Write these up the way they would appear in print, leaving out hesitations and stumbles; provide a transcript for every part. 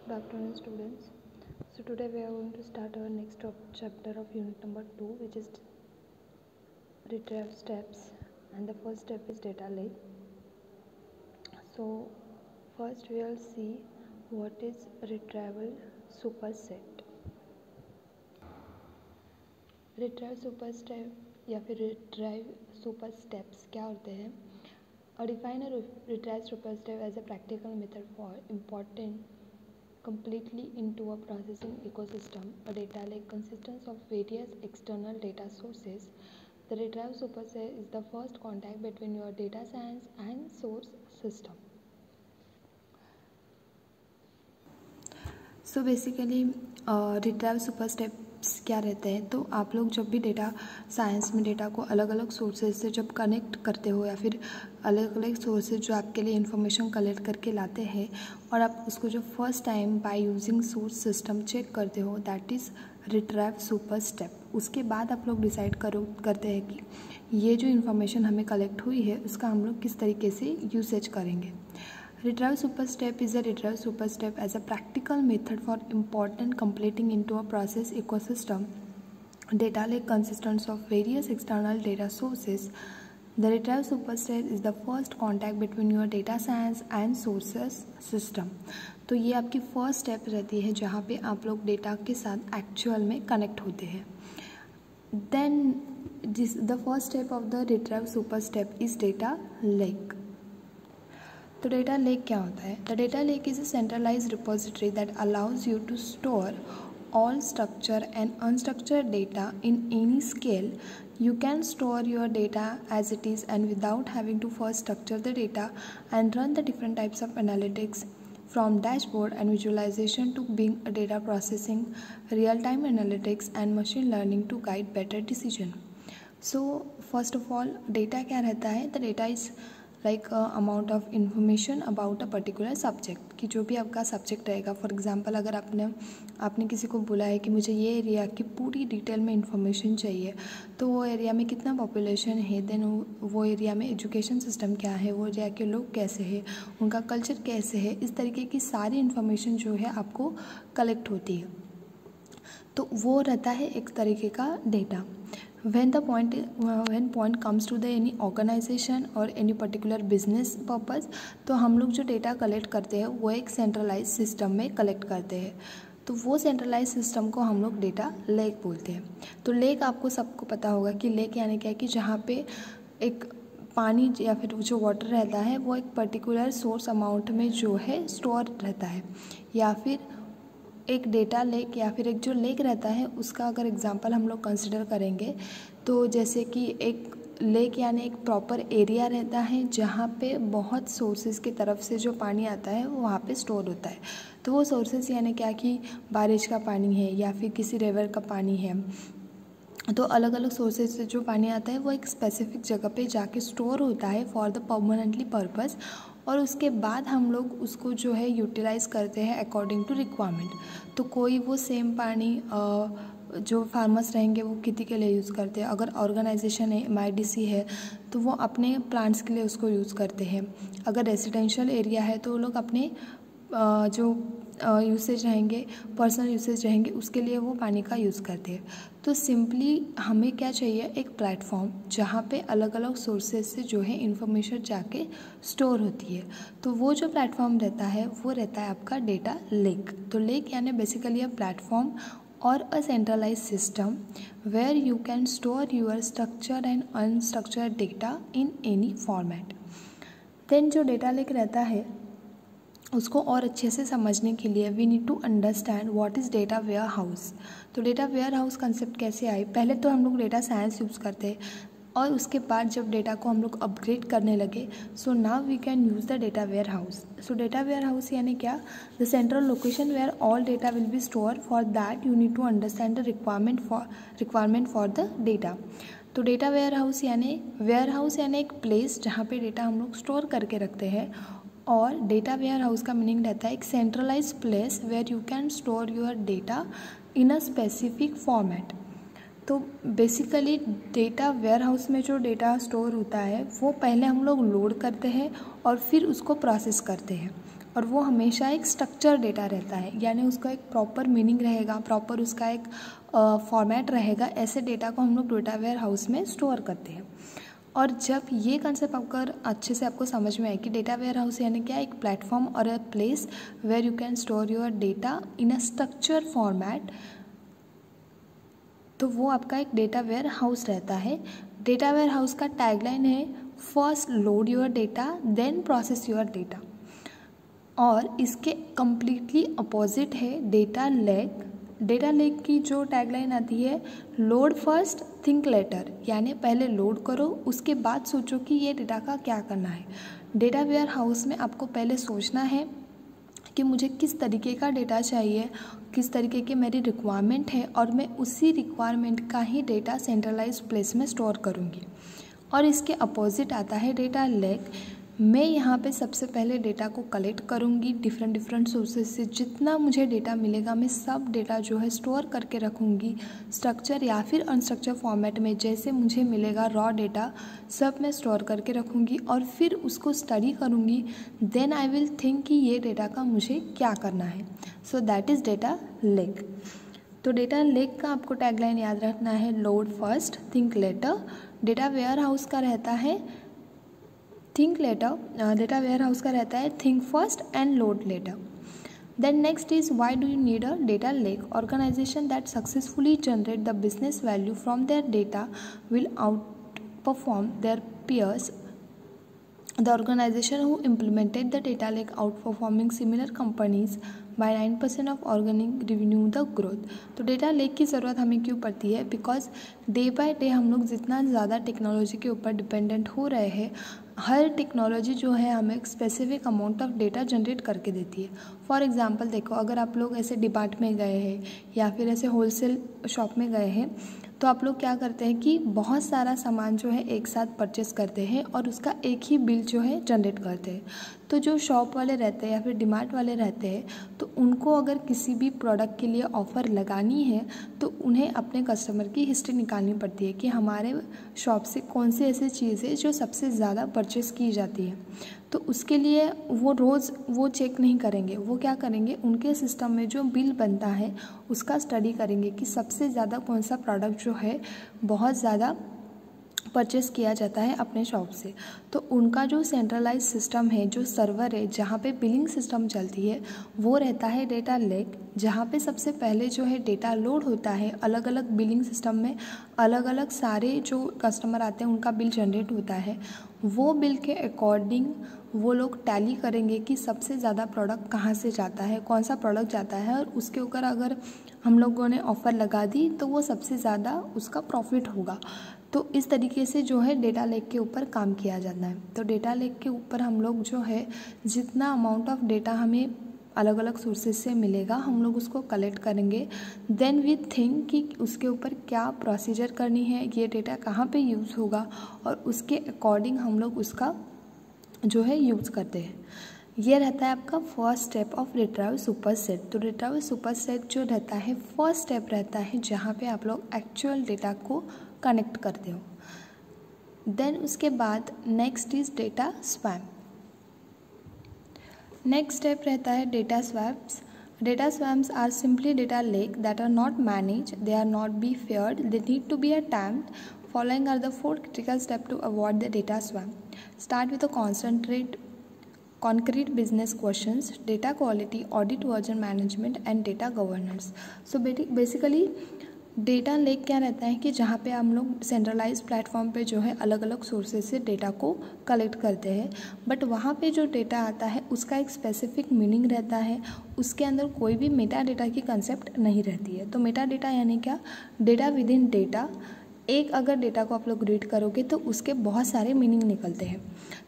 Good afternoon, students. So today we are going to start our next chapter of unit number 2, which is retrieval steps, and the first step is data lake. So first we will see what is retrieval superset. Retrieval superstep या फिर retrieve supersteps क्या होते हैं? Define a retrieval superstep as a practical method for importing completely into a processing ecosystem. A data lake consists of various external data sources. The retrieval superset is the first contact between your data science and source system. So basically retrieval supersteps क्या रहते हैं, तो आप लोग जब भी data science में data को अलग अलग सोर्सेज से जब कनेक्ट करते हो या फिर अलग अलग सोर्सेज जो आपके लिए इन्फॉर्मेशन कलेक्ट करके लाते हैं और आप उसको जो first time by using source system check करते हो, that is retrieve super step. उसके बाद आप लोग डिसाइड करते हैं कि ये जो इन्फॉर्मेशन हमें कलेक्ट हुई है उसका हम लोग किस तरीके से यूसेज करेंगे. Retrieval superstep is a retrieval superstep as a practical method for important completing into a process ecosystem. Data lake consists of various external data sources. The retrieval superstep is the first contact between your data science and sources system. तो ये आपकी first step रहती है जहाँ पे आप लोग data के साथ एक्चुअल में कनेक्ट होते हैं. Then the first step of the retrieval superstep is data lake. तो डेटा लेक क्या होता है? The data lake is a centralised repository that allows you to store all structured and unstructured data in any scale. You can store your data as it is and without having to first structure the data and run the different types of analytics from dashboard and visualization to being a data processing, real-time analytics and machine learning to guide better decision. So first of all, data क्या रहता है? The data is like amount of information about a particular subject, कि जो भी आपका subject रहेगा. For example अगर आपने किसी को बोला है कि मुझे ये एरिया की पूरी डिटेल में इन्फॉर्मेशन चाहिए, तो वो एरिया में कितना पॉपुलेशन है, देन वो एरिया में एजुकेशन सिस्टम क्या है, वो एरिया के लोग कैसे हैं, उनका कल्चर कैसे है, इस तरीके की सारी इन्फॉर्मेशन जो है आपको कलेक्ट होती है. तो वो रहता है एक तरीके का data. when point comes to the any organization or any particular business purpose, तो हम लोग जो डेटा कलेक्ट करते हैं वो एक सेंट्रलाइज सिस्टम में कलेक्ट करते हैं. तो वो सेंट्रलाइज सिस्टम को हम लोग डेटा लेक बोलते हैं. तो लेक आपको सबको पता होगा कि लेक यानी क्या है, कि जहाँ पे एक पानी या फिर जो वाटर रहता है वो एक पर्टिकुलर सोर्स अमाउंट में जो है स्टोर रहता है. या फिर एक डेटा लेक या फिर एक जो लेक रहता है उसका अगर एग्जांपल हम लोग कंसिडर करेंगे, तो जैसे कि एक लेक यानी एक प्रॉपर एरिया रहता है जहाँ पे बहुत सोर्सेज की तरफ से जो पानी आता है वो वहाँ पे स्टोर होता है. तो वो सोर्सेज यानी क्या कि बारिश का पानी है या फिर किसी रिवर का पानी है, तो अलग अलग सोर्सेज से जो पानी आता है वो एक स्पेसिफिक जगह पे जाके स्टोर होता है फॉर द परमानेंटली पर्पस, और उसके बाद हम लोग उसको जो है यूटिलाइज़ करते हैं अकॉर्डिंग टू रिक्वायरमेंट. तो कोई वो सेम पानी जो फार्मर्स रहेंगे वो खेती के लिए यूज़ करते हैं. अगर ऑर्गेनाइजेशन है, MIDC है, तो वो अपने प्लांट्स के लिए उसको यूज़ करते हैं. अगर रेजिडेंशियल एरिया है तो वो लोग अपने जो यूसेज रहेंगे, पर्सनल यूसेज रहेंगे, उसके लिए वो पानी का यूज़ करते हैं. तो सिंपली हमें क्या चाहिए? एक प्लेटफॉर्म जहाँ पे अलग अलग सोर्सेज से जो है इन्फॉर्मेशन जाके स्टोर होती है. तो वो जो प्लेटफॉर्म रहता है वो रहता है आपका डेटा लेक. तो लेक यानी बेसिकली अ प्लेटफॉर्म और a centralise system where you can store your structured and unstructured data in any format. Then जो डेटा लेक रहता है उसको और अच्छे से समझने के लिए we need to understand what is data warehouse. तो डेटा वेयर हाउस कंसेप्ट कैसे आई? पहले तो हम लोग डेटा साइंस यूज़ करते हैं और उसके बाद जब डेटा को हम लोग अपग्रेड करने लगे, so now we can use the data warehouse. So data warehouse यानी क्या? The central location where all data will be store. For that you need to understand the requirement for the data. तो data warehouse यानी एक place जहाँ पे data हम लोग store करके रखते हैं. और डेटा वेयर हाउस का मीनिंग रहता है एक centralise place where you can store your data in a specific format. तो बेसिकली डेटा वेयर हाउस में जो डेटा स्टोर होता है वो पहले हम लोग लोड करते हैं और फिर उसको प्रोसेस करते हैं. और वो हमेशा एक स्ट्रक्चर डेटा रहता है, यानी उसका एक प्रॉपर मीनिंग रहेगा, प्रॉपर उसका एक फॉर्मेट रहेगा। ऐसे डेटा को हम लोग डेटा वेयर हाउस में स्टोर करते हैं। और जब ये कंसेप्ट अगर अच्छे से आपको समझ में आए कि डेटा वेयर हाउस यानी क्या, एक प्लेटफॉर्म और a place where you can store your data in a structure format, तो वो आपका एक डेटा वेयर हाउस रहता है। डेटा वेयर हाउस का टैगलाइन है first load your data then process your data, और इसके कम्प्लीटली अपोजिट है डेटा लेक। डेटा लेक की जो टैगलाइन आती है लोड फर्स्ट थिंक लेटर, यानी पहले लोड करो उसके बाद सोचो कि ये डेटा का क्या करना है। डेटा वेयर हाउस में आपको पहले सोचना है कि मुझे किस तरीके का डेटा चाहिए, किस तरीके की मेरी रिक्वायरमेंट है, और मैं उसी रिक्वायरमेंट का ही डेटा सेंट्रलाइज्ड प्लेस में स्टोर करूँगी। और इसके अपोजिट आता है डेटा लेक। मैं यहाँ पे सबसे पहले डेटा को कलेक्ट करूँगी डिफरेंट सोर्सेज से। जितना मुझे डेटा मिलेगा मैं सब डेटा जो है स्टोर करके रखूँगी स्ट्रक्चर या फिर अनस्ट्रक्चर फॉर्मेट में। जैसे मुझे मिलेगा रॉ डेटा सब मैं स्टोर करके रखूँगी और फिर उसको स्टडी करूँगी। देन आई विल थिंक कि ये डेटा का मुझे क्या करना है। So that is data lake. तो डेटा लेक का आपको टैगलाइन याद रखना है load first think later. Data warehouse का रहता है think later, data warehouse का रहता है think first and load later. Then next is why do you need a data lake. Organisation that successfully generate the business value from their data will outperform their peers. The organization who implemented the data lake outperforming similar companies by 9% of organic revenue the growth. तो data lake की ज़रूरत हमें क्यों पड़ती है? Because day by day हम लोग जितना ज़्यादा टेक्नोलॉजी के ऊपर डिपेंडेंट हो रहे हैं, हर टेक्नोलॉजी जो है हमें एक specific amount of data generate करके देती है। फॉर एग्जांपल देखो, अगर आप लोग ऐसे डिपार्ट में गए हैं या फिर ऐसे होलसेल शॉप में गए हैं तो आप लोग क्या करते हैं कि बहुत सारा सामान जो है एक साथ परचेस करते हैं और उसका एक ही बिल जो है जनरेट करते हैं। तो जो शॉप वाले रहते हैं या फिर डिमार्ट वाले रहते हैं तो उनको अगर किसी भी प्रोडक्ट के लिए ऑफ़र लगानी है तो उन्हें अपने कस्टमर की हिस्ट्री निकालनी पड़ती है कि हमारे शॉप से कौन सी ऐसी चीज़ है जो सबसे ज़्यादा परचेस की जाती है। तो उसके लिए वो रोज़ वो चेक नहीं करेंगे, वो क्या करेंगे, उनके सिस्टम में जो बिल बनता है उसका स्टडी करेंगे कि सबसे ज़्यादा कौन सा प्रोडक्ट जो है बहुत ज़्यादा परचेस किया जाता है अपने शॉप से। तो उनका जो सेंट्रलाइज सिस्टम है, जो सर्वर है जहाँ पे बिलिंग सिस्टम चलती है, वो रहता है डेटा लेक, जहाँ पे सबसे पहले जो है डेटा लोड होता है। अलग अलग बिलिंग सिस्टम में अलग अलग सारे जो कस्टमर आते हैं उनका बिल जनरेट होता है। वो बिल के अकॉर्डिंग वो लोग टैली करेंगे कि सबसे ज़्यादा प्रोडक्ट कहाँ से जाता है, कौन सा प्रोडक्ट जाता है, और उसके ऊपर अगर हम लोगों ने ऑफ़र लगा दी तो वो सबसे ज़्यादा उसका प्रॉफिट होगा। तो इस तरीके से जो है डेटा लेक के ऊपर काम किया जाता है। तो डेटा लेक के ऊपर हम लोग जो है जितना अमाउंट ऑफ डेटा हमें अलग अलग सोर्सेज से मिलेगा हम लोग उसको कलेक्ट करेंगे। देन वी थिंक कि उसके ऊपर क्या प्रोसीजर करनी है, ये डेटा कहाँ पे यूज़ होगा, और उसके अकॉर्डिंग हम लोग उसका जो है यूज़ करते हैं। ये रहता है आपका first step of retrieve super set. तो रिट्राइव सुपर सेट जो रहता है फर्स्ट स्टेप रहता है जहाँ पे आप लोग एक्चुअल डेटा को कनेक्ट करते हो। देन उसके बाद next is data swamp. Next step रहता है data swamps. Data swamps are simply data lake that are not manage, they are not be fared, they need to be attempt. Following are the 4 critical steps to avoid the data swamp. Start with a concrete business questions, data quality, audit version management and data governance. So basically data lake क्या रहता है कि जहाँ पे हम लोग centralise platform पे जो है अलग अलग सोर्सेज से डेटा को कलेक्ट करते हैं, बट वहाँ पे जो डेटा आता है उसका एक स्पेसिफिक मीनिंग रहता है। उसके अंदर कोई भी मेटा डेटा की कंसेप्ट नहीं रहती है। तो मेटा डेटा यानी क्या, डेटा विद इन डेटा। एक अगर डेटा को आप लोग रीड करोगे तो उसके बहुत सारे मीनिंग निकलते हैं।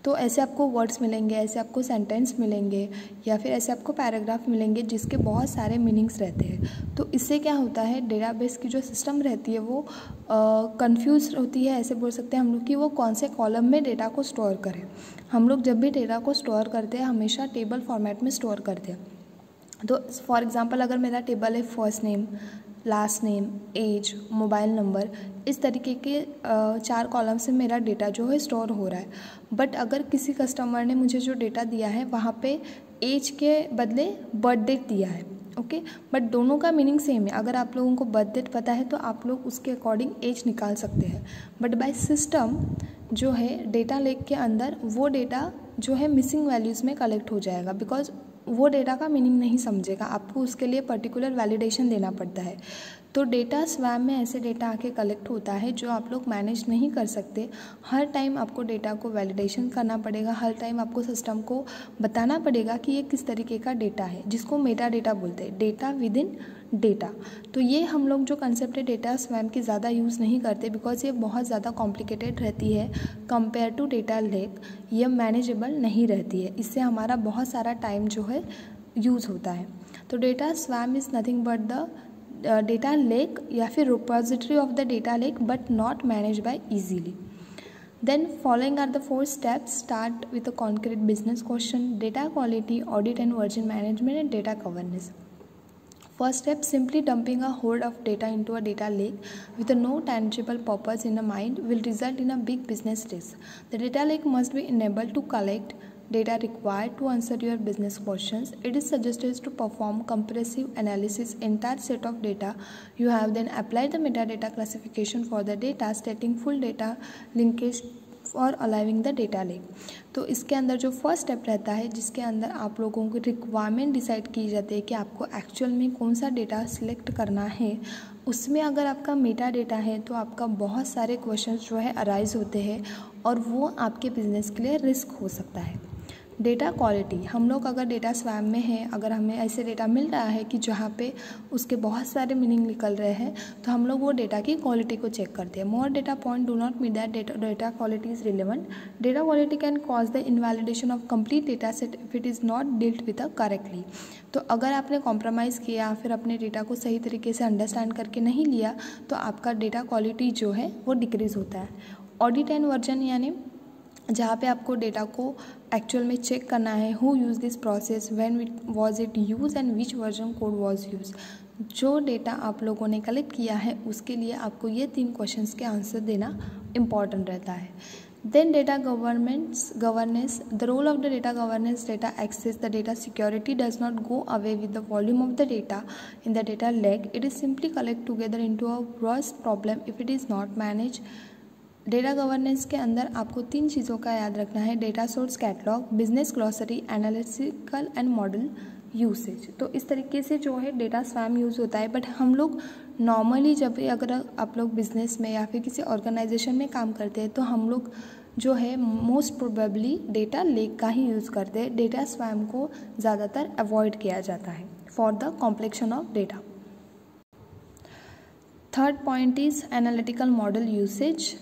तो ऐसे आपको वर्ड्स मिलेंगे, ऐसे आपको सेंटेंस मिलेंगे, या फिर ऐसे आपको पैराग्राफ मिलेंगे जिसके बहुत सारे मीनिंग्स रहते हैं। तो इससे क्या होता है, डेटाबेस की जो सिस्टम रहती है वो कंफ्यूज होती है। ऐसे बोल सकते हैं हम लोग कि वो कौन से कॉलम में डेटा को स्टोर करें। हम लोग जब भी डेटा को स्टोर करते हैं हमेशा टेबल फॉर्मेट में स्टोर करते हैं। तो फॉर एग्ज़ाम्पल अगर मेरा टेबल है first name, last name, age, mobile number, इस तरीके के 4 कॉलम से मेरा डेटा जो है स्टोर हो रहा है। बट अगर किसी कस्टमर ने मुझे जो डेटा दिया है वहाँ पे एज के बदले बर्थ डेट दिया है, ओके, बट दोनों का मीनिंग सेम है। अगर आप लोगों को बर्थ डेट पता है तो आप लोग उसके अकॉर्डिंग एज निकाल सकते हैं, बट बाय सिस्टम जो है डेटा लेक के अंदर वो डेटा जो है मिसिंग वैल्यूज़ में कलेक्ट हो जाएगा, बिकॉज वो डेटा का मीनिंग नहीं समझेगा, आपको उसके लिए पर्टिकुलर वैलिडेशन देना पड़ता है। तो डेटा स्वैम में ऐसे डेटा आके कलेक्ट होता है जो आप लोग मैनेज नहीं कर सकते। हर टाइम आपको डेटा को वैलिडेशन करना पड़ेगा, हर टाइम आपको सिस्टम को बताना पड़ेगा कि ये किस तरीके का डेटा है, जिसको मेटा डेटा बोलते हैं, डेटा विद इन डेटा। तो ये हम लोग जो कंसेप्ट है डेटा स्वैम की ज़्यादा यूज़ नहीं करते, बिकॉज ये बहुत ज़्यादा कॉम्प्लिकेटेड रहती है कंपेयर टू डेटा लेक, ये मैनेजेबल नहीं रहती है, इससे हमारा बहुत सारा टाइम जो है यूज़ होता है। तो data swum is nothing but the data lake या फिर repository of the data lake but not manage by easily. Then following are the 4 steps. Start with a concrete business question, data quality, audit and version management, and data governance. First step, simply dumping a hoard of data into a data lake with no tangible purpose in mind will result in a big business risk. The data lake must be enabled to collect data required to answer your business questions. It is suggested to perform comprehensive analysis entire set of data you have, then apply the metadata classification for the data, stating full data linkage और अलाइविंग the data lake. तो इसके अंदर जो first step रहता है जिसके अंदर आप लोगों को रिक्वायरमेंट डिसाइड की जाती है कि आपको एक्चुअल में कौन सा डेटा सिलेक्ट करना है, उसमें अगर आपका मेटा डेटा है तो आपका बहुत सारे क्वेश्चंस जो है अराइज होते हैं और वो आपके बिजनेस के लिए रिस्क हो सकता है। डेटा क्वालिटी, हम लोग अगर डेटा स्वैम में हैं, अगर हमें ऐसे डेटा मिल रहा है कि जहाँ पे उसके बहुत सारे मीनिंग निकल रहे हैं, तो हम लोग वो डेटा की क्वालिटी को चेक करते हैं। More data point do not mean that data quality is relevant. Data quality can cause the invalidation of complete data set if it is not dealt with correctly. तो अगर आपने compromise किया, फिर अपने data को सही तरीके से अंडरस्टैंड करके नहीं लिया, तो आपका डेटा क्वालिटी जो है वो डिक्रीज़ होता है। ऑडिट एंड वर्जन यानी जहाँ पे आपको डेटा को एक्चुअल में चेक करना है, who use this process, when was it use and which version code was use. जो डेटा आप लोगों ने कलेक्ट किया है उसके लिए आपको ये 3 क्वेश्चंस के आंसर देना इम्पॉर्टेंट रहता है। Then data governance, the role of the data governance, data access, the data security does not go away with the volume of the data in the data lake. It is simply collect together into a worse problem if it is not managed. Data governance के अंदर आपको 3 चीज़ों का याद रखना है, data source catalogue, business glossary, analytical and model usage. तो इस तरीके से जो है डेटा स्वैम यूज़ होता है। बट हम लोग नॉर्मली जब भी अगर आप लोग बिजनेस में या फिर किसी ऑर्गेनाइजेशन में काम करते हैं तो हम लोग जो है मोस्ट प्रोबेबली डेटा लेक का ही यूज़ करते हैं। डेटा स्वैम को ज़्यादातर अवॉइड किया जाता है for the complexion of data. Third point is analytical model usage,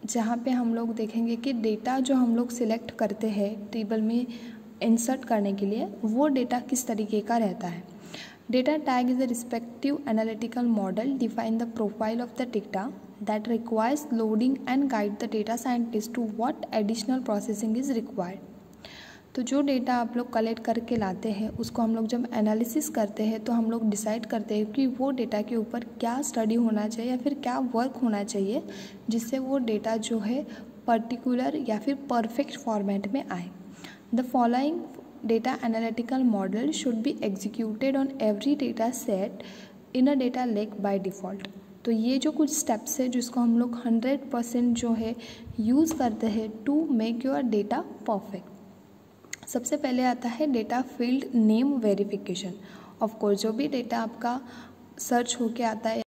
जहाँ पे हम लोग देखेंगे कि डेटा जो हम लोग सिलेक्ट करते हैं टेबल में इंसर्ट करने के लिए वो डेटा किस तरीके का रहता है। Data tag is a respective analytical model define the profile of the data that requires loading and guide the data scientist to what additional processing is required. तो जो डेटा आप लोग कलेक्ट करके लाते हैं उसको हम लोग जब एनालिसिस करते हैं तो हम लोग डिसाइड करते हैं कि वो डेटा के ऊपर क्या स्टडी होना चाहिए या फिर क्या वर्क होना चाहिए जिससे वो डेटा जो है पर्टिकुलर या फिर परफेक्ट फॉर्मेट में आए। The following data analytical model should be executed on every data set in a data lake by default. तो ये जो कुछ स्टेप्स है जिसको हम लोग 100% जो है यूज़ करते हैं to make your data perfect. सबसे पहले आता है data field name verification. Of course जो भी डेटा आपका सर्च होके आता है